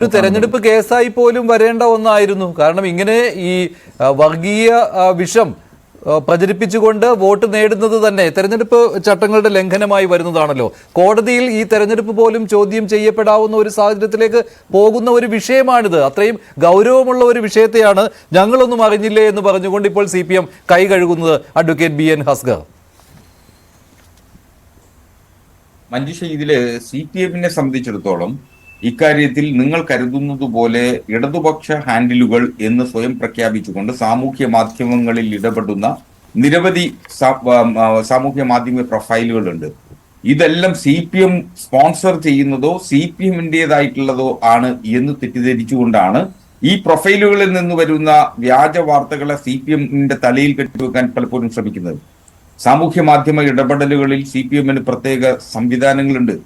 ഒരു തെരഞ്ഞെടുപ്പ് കേസായി പോലും വരേണ്ട ഒന്നായിരുന്നു. കാരണം ഇങ്ങനെ ഈ വർഗീയ വിഷം പ്രചരിപ്പിച്ചുകൊണ്ട് വോട്ട് നേടുന്നത് തന്നെ തെരഞ്ഞെടുപ്പ് ചട്ടങ്ങളുടെ ലംഘനമായി വരുന്നതാണല്ലോ. കോടതിയിൽ ഈ തെരഞ്ഞെടുപ്പ് പോലും ചോദ്യം ചെയ്യപ്പെടാവുന്ന ഒരു സാഹചര്യത്തിലേക്ക് പോകുന്ന ഒരു വിഷയമാണിത്. അത്രയും ഗൗരവമുള്ള ഒരു വിഷയത്തെയാണ് ഞങ്ങളൊന്നും അറിഞ്ഞില്ലേ എന്ന് പറഞ്ഞുകൊണ്ട് ഇപ്പോൾ CPM കൈ കഴുകുന്നത്. Advocate BN ഹസ്ഗർ. മഞ്ജുഷ, ഇതില് CPM-നെ സംബന്ധിച്ചിടത്തോളം ഇക്കാര്യത്തിൽ നിങ്ങൾ കരുതുന്നത് പോലെ ഇടതുപക്ഷ ഹാൻഡിലുകൾ എന്ന് സ്വയം പ്രഖ്യാപിച്ചുകൊണ്ട് സാമൂഹ്യ മാധ്യമങ്ങളിൽ ഇടപെടുന്ന നിരവധി സാമൂഹ്യ മാധ്യമ പ്രൊഫൈലുകളുണ്ട്. ഇതെല്ലാം CPM സ്പോൺസർ ചെയ്യുന്നതോ CPM-ന്റേതായിട്ടുള്ളതോ ആണ് എന്ന് തെറ്റിദ്ധരിച്ചുകൊണ്ടാണ് ഈ പ്രൊഫൈലുകളിൽ നിന്ന് വരുന്ന വ്യാജ വാർത്തകളെ CPM-ന്റെ തലയിൽ കെട്ടിവെക്കാൻ പലപ്പോഴും ശ്രമിക്കുന്നത്. സാമൂഹ്യ മാധ്യമ ഇടപെടലുകളിൽ CPM-ന് പ്രത്യേക സംവിധാനങ്ങളുണ്ട്.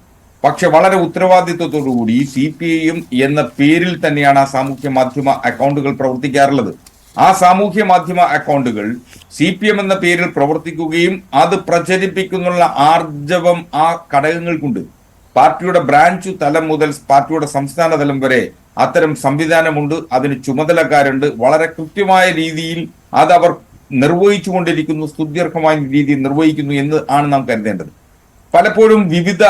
പക്ഷെ വളരെ ഉത്തരവാദിത്വത്തോടുകൂടി CPIM എന്ന പേരിൽ തന്നെയാണ് ആ സാമൂഹ്യ മാധ്യമ അക്കൗണ്ടുകൾ പ്രവർത്തിക്കാറുള്ളത്. ആ സാമൂഹ്യ മാധ്യമ അക്കൗണ്ടുകൾ CPM എന്ന പേരിൽ പ്രവർത്തിക്കുകയും അത് പ്രചരിപ്പിക്കുന്നുള്ള ആർജവം ആ ഘടകങ്ങൾക്കുണ്ട്. പാർട്ടിയുടെ ബ്രാഞ്ച് തലം മുതൽ പാർട്ടിയുടെ സംസ്ഥാന തലം വരെ അത്തരം സംവിധാനമുണ്ട്, അതിന് ചുമതലക്കാരുണ്ട്. വളരെ കൃത്യമായ രീതിയിൽ അത് അവർ നിർവഹിച്ചുകൊണ്ടിരിക്കുന്നു, സുദീർഘമായ രീതിയിൽ നിർവഹിക്കുന്നു എന്ന് ആണ് നാം കരുതേണ്ടത്. പലപ്പോഴും വിവിധ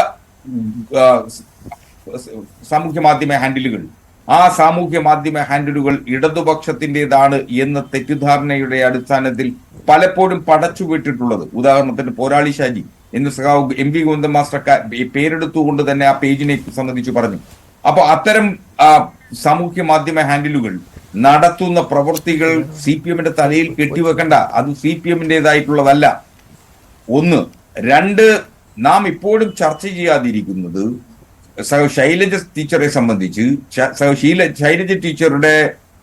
സാമൂഹ്യ മാധ്യമ ഹാൻഡിലുകൾ സാമൂഹ്യ മാധ്യമ ഹാൻഡിലുകൾ ഇടതുപക്ഷത്തിൻ്റെതാണ് എന്ന തെറ്റിദ്ധാരണയുടെ അടിസ്ഥാനത്തിൽ പലപ്പോഴും പടച്ചുവിട്ടിട്ടുള്ളത്. ഉദാഹരണത്തിന് പോരാളി ഷാജി എന്ന് സഖാവ് MV ഗോവിന്ദൻ മാസ്റ്റർ പേരെടുത്തുകൊണ്ട് തന്നെ ആ പേജിനെ സംബന്ധിച്ച് പറഞ്ഞു. അപ്പൊ അത്തരം സാമൂഹ്യ മാധ്യമ ഹാൻഡിലുകൾ നടത്തുന്ന പ്രവൃത്തികൾ CPM-ന്റെ തലയിൽ കെട്ടിവെക്കണ്ട. അത് CPM-ന്റേതായിട്ടുള്ളതല്ല. ഒന്ന്. രണ്ട്, നാം ഇപ്പോഴും ചർച്ച ചെയ്യാതിരിക്കുന്നത് ശൈലജ ടീച്ചറെ സംബന്ധിച്ച് ശൈലജ ടീച്ചറുടെ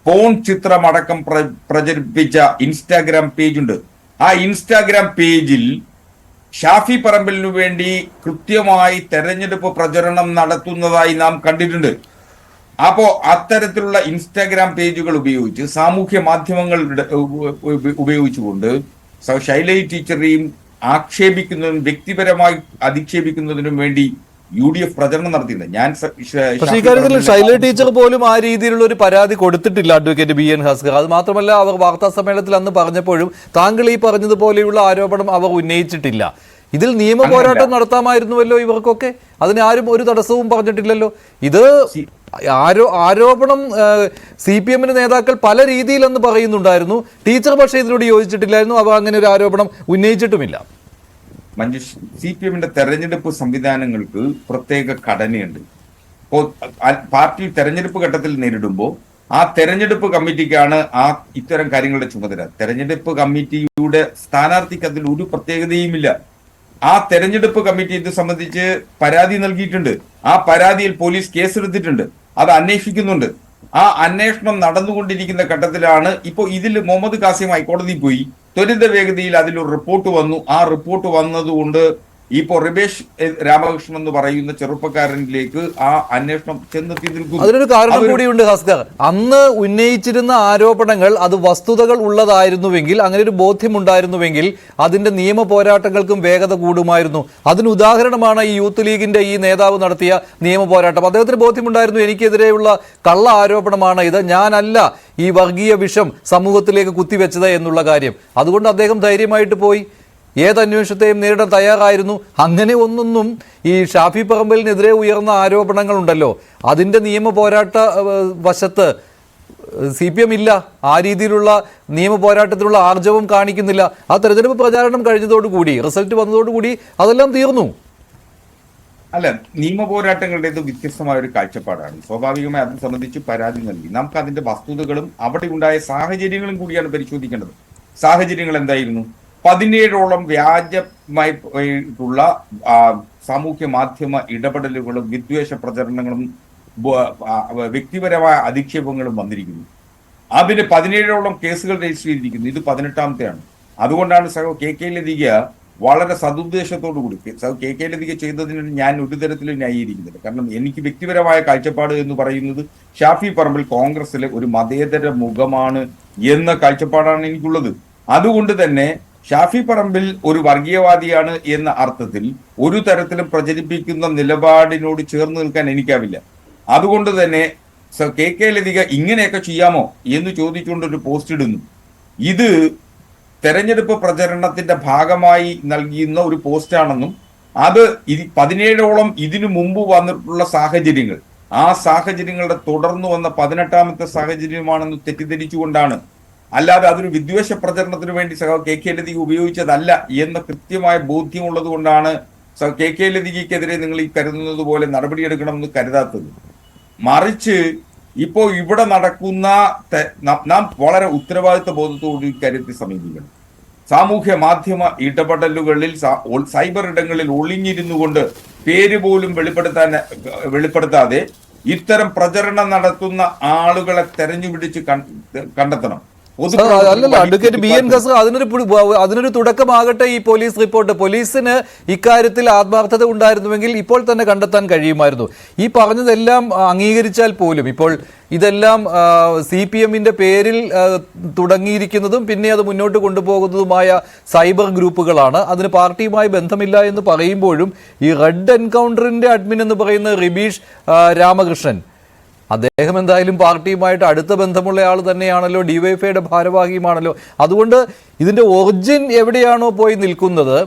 ഫോൺ ചിത്രമടക്കം പ്രചരിപ്പിച്ച ഇൻസ്റ്റാഗ്രാം പേജുണ്ട്. ആ ഇൻസ്റ്റാഗ്രാം പേജിൽ ഷാഫി പറമ്പലിനു വേണ്ടി കൃത്യമായി തെരഞ്ഞെടുപ്പ് പ്രചരണം നടത്തുന്നതായി നാം കണ്ടിട്ടുണ്ട്. അപ്പോ അത്തരത്തിലുള്ള ഇൻസ്റ്റാഗ്രാം പേജുകൾ ഉപയോഗിച്ച് സാമൂഹ്യ മാധ്യമങ്ങൾ ഉപയോഗിച്ചുകൊണ്ട് ശൈലജ ടീച്ചറെയും ആക്ഷേപിക്കുന്നതിനും വ്യക്തിപരമായി അധിക്ഷേപിക്കുന്നതിനും വേണ്ടി UDF പ്രചരണം നടത്തിയിട്ടുണ്ട്. ഞാൻ ശൈലജ ടീച്ചർ പോലും ആ രീതിയിലുള്ള ഒരു പരാതി കൊടുത്തിട്ടില്ല അഡ്വക്കേറ്റ് BN ഹസ്ഗർ. അത് മാത്രമല്ല, അവർ വാർത്താ സമ്മേളനത്തിൽ അന്ന് പറഞ്ഞപ്പോഴും താങ്കൾ ഈ പറഞ്ഞതുപോലെയുള്ള ആരോപണം അവർ ഉന്നയിച്ചിട്ടില്ല. ഇതിൽ നിയമ പോരാട്ടം നടത്താമായിരുന്നുവല്ലോ ഇവർക്കൊക്കെ. അതിനാരും ഒരു തടസ്സവും പറഞ്ഞിട്ടില്ലല്ലോ. ഇത് ആരോപണം CPM-ന്റെ നേതാക്കൾ പല രീതിയിലെന്ന് പറയുന്നുണ്ടായിരുന്നു. ടീച്ചർ പക്ഷേ ഇതിനോട് യോജിച്ചിട്ടില്ലായിരുന്നു. അവർ അങ്ങനെ ഒരു ആരോപണം ഉന്നയിച്ചിട്ടുമില്ല. മഞ്ജുഷ്, CPM-ന്റെ തെരഞ്ഞെടുപ്പ് സംവിധാനങ്ങൾക്ക് പ്രത്യേക ഘടനയുണ്ട്. ഇപ്പോൾ പാർട്ടി തെരഞ്ഞെടുപ്പ് ഘട്ടത്തിൽ നേരിടുമ്പോൾ ആ തെരഞ്ഞെടുപ്പ് കമ്മിറ്റിക്കാണ് ഇത്തരം കാര്യങ്ങളുടെ ചുമതല. തെരഞ്ഞെടുപ്പ് കമ്മിറ്റിയുടെ സ്ഥാനാർത്ഥിക്ക് അതിൽ ഒരു പ്രത്യേകതയുമില്ല. ആ തെരഞ്ഞെടുപ്പ് കമ്മിറ്റി ഇത് സംബന്ധിച്ച് പരാതി നൽകിയിട്ടുണ്ട്. ആ പരാതിയിൽ പോലീസ് കേസെടുത്തിട്ടുണ്ട്. അത് അന്വേഷിക്കുന്നുണ്ട്. ആ അന്വേഷണം നടന്നുകൊണ്ടിരിക്കുന്ന ഘട്ടത്തിലാണ് ഇപ്പോൾ ഇതിൽ മുഹമ്മദ് കാസിം ഹൈക്കോടതിയിൽ പോയി ത്വരിത വേഗതയിൽ അതിലൊരു റിപ്പോർട്ട് വന്നു. ആ റിപ്പോർട്ട് വന്നതുകൊണ്ട് ഇപ്പോൾ റിബേഷ് രാമകൃഷ്ണൻ എന്ന് പറയുന്ന ചെറുപ്പക്കാരനിലേക്ക് ആ അന്വേഷണം ചെന്നെത്തി നിൽക്കുന്നു. അതിനൊരു കാരണം കൂടിയുണ്ട് ഹസ്ഗർ. അന്ന് ഉന്നയിച്ചിരുന്ന ആരോപണങ്ങൾ അത് വസ്തുതകൾ ഉള്ളതായിരുന്നുവെങ്കിൽ, അങ്ങനെ ഒരു ബോധ്യമുണ്ടായിരുന്നുവെങ്കിൽ അതിന്റെ നിയമ പോരാട്ടങ്ങൾക്കും വേഗത കൂടുമായിരുന്നു. അതിന് ഉദാഹരണമാണ് ഈ യൂത്ത് ലീഗിന്റെ ഈ നേതാവ് നടത്തിയ നിയമ പോരാട്ടം. അദ്ദേഹത്തിന് ബോധ്യമുണ്ടായിരുന്നു, എനിക്കെതിരെയുള്ള കള്ള ആരോപണമാണ് ഇത്, ഞാനല്ല ഈ വർഗീയ വിഷം സമൂഹത്തിലേക്ക് കുത്തിവെച്ചത് എന്നുള്ള കാര്യം. അതുകൊണ്ട് അദ്ദേഹം ധൈര്യമായിട്ട് പോയി ഏത് അന്വേഷണത്തെയും നേരിടാൻ തയ്യാറായിരുന്നു. അങ്ങനെ ഒന്നൊന്നും ഈ ഷാഫി പറമ്പലിനെതിരെ ഉയർന്ന ആരോപണങ്ങളുണ്ടല്ലോ, അതിൻ്റെ നിയമ പോരാട്ട വശത്ത് CPM ഇല്ല. ആ രീതിയിലുള്ള നിയമ പോരാട്ടത്തിലുള്ള ആർജവം കാണിക്കുന്നില്ല. ആ തെരഞ്ഞെടുപ്പ് പ്രചാരണം കഴിഞ്ഞതോടുകൂടി, റിസൾട്ട് വന്നതോടുകൂടി അതെല്ലാം തീർന്നു. അല്ല, നിയമ പോരാട്ടങ്ങളുടേത് വ്യത്യസ്തമായ ഒരു കാഴ്ചപ്പാടാണ്. സ്വാഭാവികമായി അത് സംബന്ധിച്ച് പരാതി നൽകി നമുക്ക് അതിന്റെ വസ്തുതകളും അവിടെ ഉണ്ടായ സാഹചര്യങ്ങളും കൂടിയാണ് പരിശോധിക്കേണ്ടത്. സാഹചര്യങ്ങൾ എന്തായിരുന്നു? 17ഓളം വ്യാജമായിട്ടുള്ള സാമൂഹ്യ മാധ്യമ ഇടപെടലുകളും വിദ്വേഷ പ്രചരണങ്ങളും വ്യക്തിപരമായ അധിക്ഷേപങ്ങളും വന്നിരിക്കുന്നു. അതിന് 17ഓളം കേസുകൾ രജിസ്റ്റർ ചെയ്തിരിക്കുന്നു. ഇത് 18ാമത്തെയാണ്. അതുകൊണ്ടാണ് KK ലതിക വളരെ സതുദ്ദേശത്തോടു കൂടി KK ലതിക ചെയ്തതിന് ഞാൻ ഒരു തരത്തിലും ന്യായീകരിക്കുന്നില്ല. കാരണം എനിക്ക് വ്യക്തിപരമായ കാഴ്ചപ്പാട് എന്ന് പറയുന്നത് ഷാഫി പറമ്പിൽ കോൺഗ്രസിലെ ഒരു മതേതര മുഖമാണ് എന്ന കാഴ്ചപ്പാടാണ് എനിക്കുള്ളത്. അതുകൊണ്ട് തന്നെ ഷാഫി പറമ്പിൽ ഒരു വർഗീയവാദിയാണ് എന്ന അർത്ഥത്തിൽ ഒരു തരത്തിലും പ്രചരിപ്പിക്കുന്ന നിലപാടിനോട് ചേർന്ന് നിൽക്കാൻ എനിക്കാവില്ല. അതുകൊണ്ട് തന്നെ KK ലതിക ഇങ്ങനെയൊക്കെ ചെയ്യാമോ എന്ന് ചോദിച്ചുകൊണ്ടൊരു പോസ്റ്റ് ഇടുന്നു. ഇത് തെരഞ്ഞെടുപ്പ് പ്രചരണത്തിന്റെ ഭാഗമായി നൽകിയുന്ന ഒരു പോസ്റ്റാണെന്നും അത് 17ഓളം ഇതിനു മുമ്പ് വന്നിട്ടുള്ള സാഹചര്യങ്ങൾ, ആ സാഹചര്യങ്ങളുടെ തുടർന്ന് വന്ന 18ാമത്തെ സാഹചര്യമാണെന്ന് തെറ്റിദ്ധരിച്ചുകൊണ്ടാണ്, അല്ലാതെ അതൊരു വിദ്വേഷ പ്രചരണത്തിന് വേണ്ടി KK ലതിക ഉപയോഗിച്ചതല്ല എന്ന കൃത്യമായ ബോധ്യമുള്ളത് കൊണ്ടാണ് KK ലതികയ്ക്കെതിരെ നിങ്ങൾ ഈ കരുതുന്നത് പോലെ നടപടിയെടുക്കണമെന്ന് കരുതാത്തത്. മറിച്ച് ഇപ്പോ ഇവിടെ നടക്കുന്ന നാം വളരെ ഉത്തരവാദിത്വ ബോധത്തോട് ഇക്കാര്യത്തിൽ സമീപിക്കണം. സാമൂഹ്യ മാധ്യമ ഇടപെടലുകളിൽ സൈബർ ഇടങ്ങളിൽ ഒളിഞ്ഞിരുന്നു കൊണ്ട് പേര് പോലും വെളിപ്പെടുത്താതെ ഇത്തരം പ്രചരണം നടത്തുന്ന ആളുകളെ തെരഞ്ഞുപിടിച്ച് കണ്ടെത്തണം. അല്ലല്ല, അഡ്വക്കേറ്റ് BN ഖസ്റു, അതിനൊരു തുടക്കമാകട്ടെ ഈ പോലീസ് റിപ്പോർട്ട്. പോലീസിന് ഇക്കാര്യത്തിൽ ആത്മാർത്ഥത ഉണ്ടായിരുന്നുവെങ്കിൽ ഇപ്പോൾ തന്നെ കണ്ടെത്താൻ കഴിയുമായിരുന്നു. ഈ പറഞ്ഞതെല്ലാം അംഗീകരിച്ചാൽ പോലും ഇപ്പോൾ ഇതെല്ലാം CPM-ന്റെ പേരിൽ തുടങ്ങിയിരിക്കുന്നതും പിന്നെ അത് മുന്നോട്ട് കൊണ്ടുപോകുന്നതുമായ സൈബർ ഗ്രൂപ്പുകളാണ്. അതിന് പാർട്ടിയുമായി ബന്ധമില്ല എന്ന് പറയുമ്പോഴും ഈ റെഡ് എൻകൗണ്ടറിന്റെ അഡ്മിൻ എന്ന് പറയുന്ന റിബീഷ് രാമകൃഷ്ണൻ, അദ്ദേഹം എന്തായാലും പാർട്ടിയുമായിട്ട് അടുത്ത ബന്ധമുള്ള ആൾ തന്നെയാണല്ലോ, DYFIയുടെ ഭാരവാഹിയുമാണല്ലോ. അതുകൊണ്ട് ഇതിന്റെ ഒറിജിൻ എവിടെയാണോ പോയി നിൽക്കുന്നത്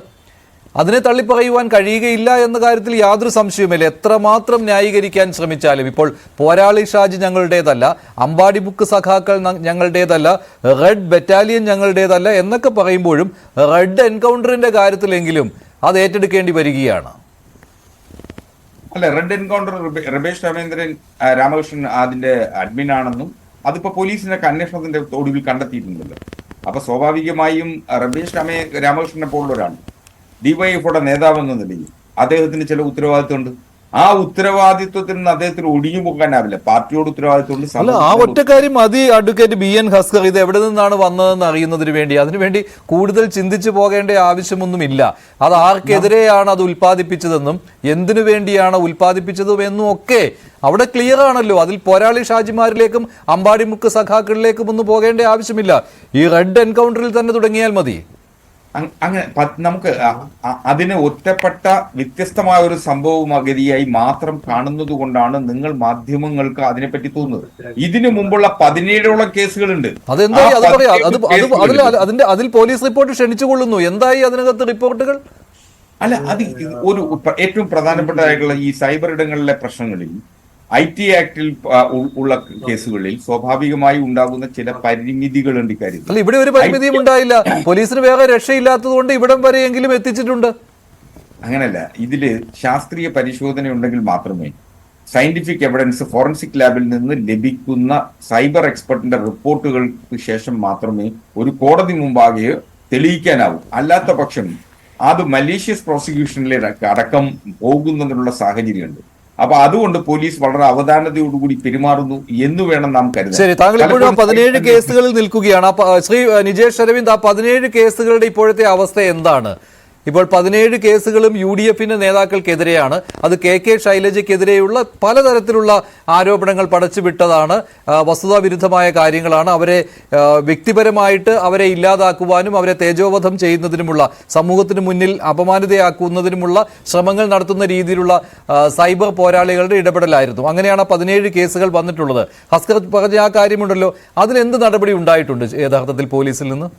അതിനെ തള്ളിപ്പറയുവാൻ കഴിയുകയില്ല എന്ന കാര്യത്തിൽ യാതൊരു സംശയവുമില്ല. എത്രമാത്രം ന്യായീകരിക്കാൻ ശ്രമിച്ചാലും ഇപ്പോൾ പോരാളി ഷാജി ഞങ്ങളുടേതല്ല, അമ്പാടി ബുക്ക് സഖാക്കൾ ഞങ്ങളുടേതല്ല, റെഡ് ബറ്റാലിയൻ ഞങ്ങളുടേതല്ല എന്നൊക്കെ പറയുമ്പോഴും റെഡ് എൻകൗണ്ടറിന്റെ കാര്യത്തിലെങ്കിലും അത് ഏറ്റെടുക്കേണ്ടി വരികയാണ്. അല്ല, റെഡ് എൻകൗണ്ടർ രമേശ് രാമകൃഷ്ണൻ അതിന്റെ അഡ്മിൻ ആണെന്നും അതിപ്പോ പോലീസിന്റെ അന്വേഷണത്തിന്റെ ഒടുവിൽ കണ്ടെത്തിയിട്ടുണ്ടല്ലോ. അപ്പൊ സ്വാഭാവികമായും രമേശ് രാമകൃഷ്ണനെ പോലുള്ളവരാണ് DYFIയുടെ നേതാവെന്ന നിലയിൽ അദ്ദേഹത്തിന് ചില ഉത്തരവാദിത്വമുണ്ട്. ആ ഉത്തരവാദിത്വത്തിൽ നിന്ന് അദ്ദേഹത്തിന് ഒഴിഞ്ഞു പോകാനാവില്ല. പാർട്ടിയോട് ഉത്തരവാദിത്വമുണ്ട്. അല്ല, ആ ഒറ്റ കാര്യം മതി അഡ്വക്കേറ്റ് BN ഖസ്റു. ഇത് എവിടെ നിന്നാണ് വന്നതെന്ന് അറിയുന്നതിന് വേണ്ടി അതിനുവേണ്ടി കൂടുതൽ ചിന്തിച്ചു പോകേണ്ട ആവശ്യമൊന്നുമില്ല. അത് ആർക്കെതിരെയാണ് അത് ഉൽപ്പാദിപ്പിച്ചതെന്നും എന്തിനു വേണ്ടിയാണ് ഉൽപ്പാദിപ്പിച്ചതും എന്നും ഒക്കെ അവിടെ ക്ലിയർ ആണല്ലോ. അതിൽ പോരാളി ഷാജിമാരിലേക്കും അമ്പാടി മുക്ക് സഖാക്കളിലേക്കും ഒന്നും പോകേണ്ട ആവശ്യമില്ല. ഈ റെഡ് എൻകൗണ്ടറിൽ തന്നെ തുടങ്ങിയാൽ മതി. അങ്ങനെ നമുക്ക് അതിന് ഒറ്റപ്പെട്ട വ്യത്യസ്തമായ ഒരു സംഭവഗതിയായി മാത്രം കാണുന്നത് കൊണ്ടാണ് നിങ്ങൾ മാധ്യമങ്ങൾക്ക് അതിനെപ്പറ്റി തോന്നുന്നത്. ഇതിനു മുമ്പുള്ള 17ഓളം കേസുകളുണ്ട്. അതെന്തായി അത് പറയാം. അതിൽ പോലീസ് റിപ്പോർട്ട് ക്ഷണിച്ചുകൊള്ളുന്നു. എന്തായി അതിനകത്ത് റിപ്പോർട്ടുകൾ? അല്ല, അത് ഒരു ഏറ്റവും പ്രധാനപ്പെട്ടതായിട്ടുള്ള ഈ സൈബർ ഇടങ്ങളിലെ പ്രശ്നങ്ങളിൽ IT ആക്ടിൽ ഉള്ള കേസുകളിൽ സ്വാഭാവികമായി ഉണ്ടാകുന്ന ചില പരിമിതികളുണ്ട് ഇക്കാര്യത്തിൽ. അല്ല, ഇവിടെ ഒരു പരിമിതിയും ഉണ്ടായില്ല. പോലീസിന് വേറെ രക്ഷയില്ലാത്തത് കൊണ്ട് ഇവിടം വരെയെങ്കിലും എത്തിച്ചിട്ടുണ്ട്. അങ്ങനെയല്ല, ഇതില് ശാസ്ത്രീയ പരിശോധന ഉണ്ടെങ്കിൽ മാത്രമേ സയന്റിഫിക് എവിഡൻസ് ഫോറൻസിക് ലാബിൽ നിന്ന് ലഭിക്കുന്ന സൈബർ എക്സ്പെർട്ടിന്റെ റിപ്പോർട്ടുകൾക്ക് ശേഷം മാത്രമേ ഒരു കോടതി മുമ്പാകെ തെളിയിക്കാനാവൂ. അല്ലാത്ത പക്ഷം അത് മലീഷ്യസ് പ്രോസിക്യൂഷനിലേക്ക് അടക്കം പോകുന്നതിനുള്ള സാഹചര്യമുണ്ട്. അപ്പൊ അതുകൊണ്ട് പോലീസ് വളരെ അവധാനതയോടുകൂടി പെരുമാറുന്നു എന്ന് വേണം നാം കരുതാൻ. ശരി, താങ്കൾ ഇപ്പോഴും 17 കേസുകളിൽ നിൽക്കുകയാണ്. ശ്രീ നിജേഷ് അരവിന്ദ്, ആ 17 കേസുകളുടെ ഇപ്പോഴത്തെ അവസ്ഥ എന്താണ്? ഇപ്പോൾ 17 കേസുകളും UDF-ന്റെ നേതാക്കൾക്കെതിരെയാണ്. അത് KK ശൈലജയ്ക്കെതിരെയുള്ള പലതരത്തിലുള്ള ആരോപണങ്ങൾ പടച്ചുവിട്ടതാണ്, വസ്തുതാവിരുദ്ധമായ കാര്യങ്ങളാണ്. അവരെ വ്യക്തിപരമായിട്ട് അവരെ ഇല്ലാതാക്കുവാനും അവരെ തേജോവധം ചെയ്യുന്നതിനുമുള്ള, സമൂഹത്തിന് മുന്നിൽ അപമാനിതയാക്കുന്നതിനുമുള്ള ശ്രമങ്ങൾ നടത്തുന്ന രീതിയിലുള്ള സൈബർ പോരാളികളുടെ ഇടപെടലായിരുന്നു. അങ്ങനെയാണ് 17 കേസുകൾ വന്നിട്ടുള്ളത്. ഹസ്കർ പറഞ്ഞ ആ കാര്യമുണ്ടല്ലോ, അതിലെന്ത് നടപടി ഉണ്ടായിട്ടുണ്ട് യഥാർത്ഥത്തിൽ പോലീസിൽ നിന്ന്?